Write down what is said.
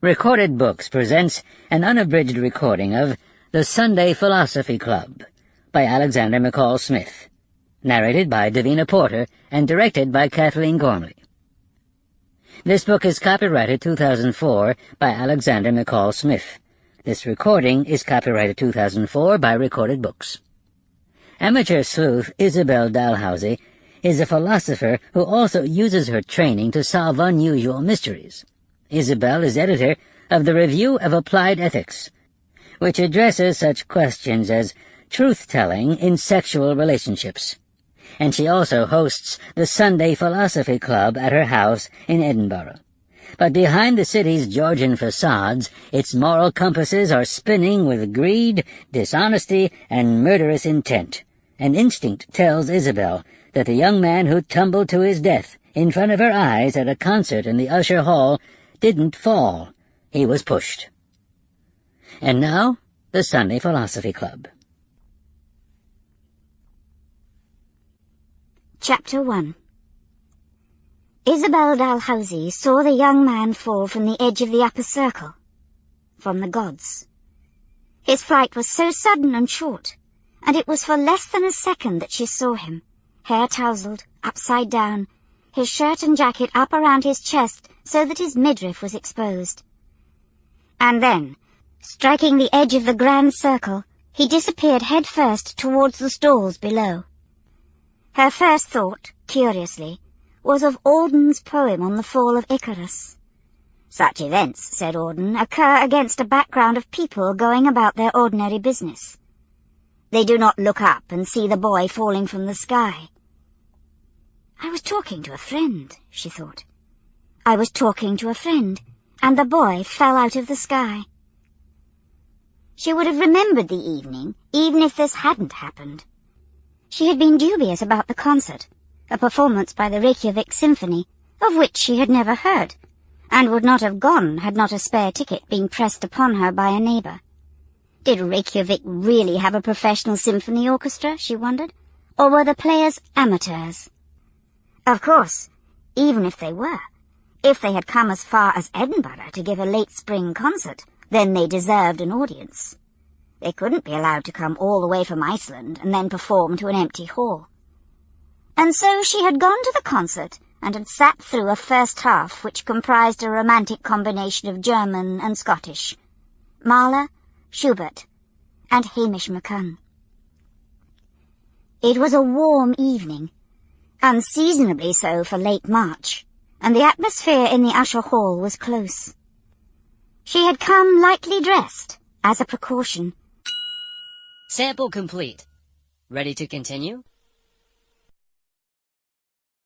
Recorded Books presents an unabridged recording of The Sunday Philosophy Club by Alexander McCall Smith, narrated by Davina Porter and directed by Kathleen Gormley. This book is copyrighted 2004 by Alexander McCall Smith. This recording is copyrighted 2004 by Recorded Books. Amateur sleuth Isabel Dalhousie is a philosopher who also uses her training to solve unusual mysteries. Isabel is editor of the Review of Applied Ethics, which addresses such questions as truth-telling in sexual relationships. And she also hosts the Sunday Philosophy Club at her house in Edinburgh. But behind the city's Georgian facades, its moral compasses are spinning with greed, dishonesty, and murderous intent. An instinct tells Isabel that the young man who tumbled to his death in front of her eyes at a concert in the Usher Hall didn't fall. He was pushed. And now, the Sunday Philosophy Club. Chapter 1. Isabel Dalhousie saw the young man fall from the edge of the upper circle, from the gods. His flight was so sudden and short, and it was for less than a second that she saw him, hair tousled, upside down, his shirt and jacket up around his chest so that his midriff was exposed. And then, striking the edge of the grand circle, he disappeared head first towards the stalls below. Her first thought, curiously, was of Auden's poem on the fall of Icarus. Such events, said Auden, occur against a background of people going about their ordinary business. They do not look up and see the boy falling from the sky. I was talking to a friend, she thought. I was talking to a friend, and the boy fell out of the sky. She would have remembered the evening, even if this hadn't happened. She had been dubious about the concert, a performance by the Reykjavik Symphony, of which she had never heard, and would not have gone had not a spare ticket been pressed upon her by a neighbour. Did Reykjavik really have a professional symphony orchestra, she wondered, or were the players amateurs? Of course, even if they were, if they had come as far as Edinburgh to give a late spring concert, then they deserved an audience. They couldn't be allowed to come all the way from Iceland and then perform to an empty hall. And so she had gone to the concert and had sat through a first half which comprised a romantic combination of German and Scottish, Mahler, Schubert, and Hamish McCunn. It was a warm evening, unseasonably so for late March, and the atmosphere in the Usher Hall was close. She had come lightly dressed, as a precaution. Sample complete. Ready to continue?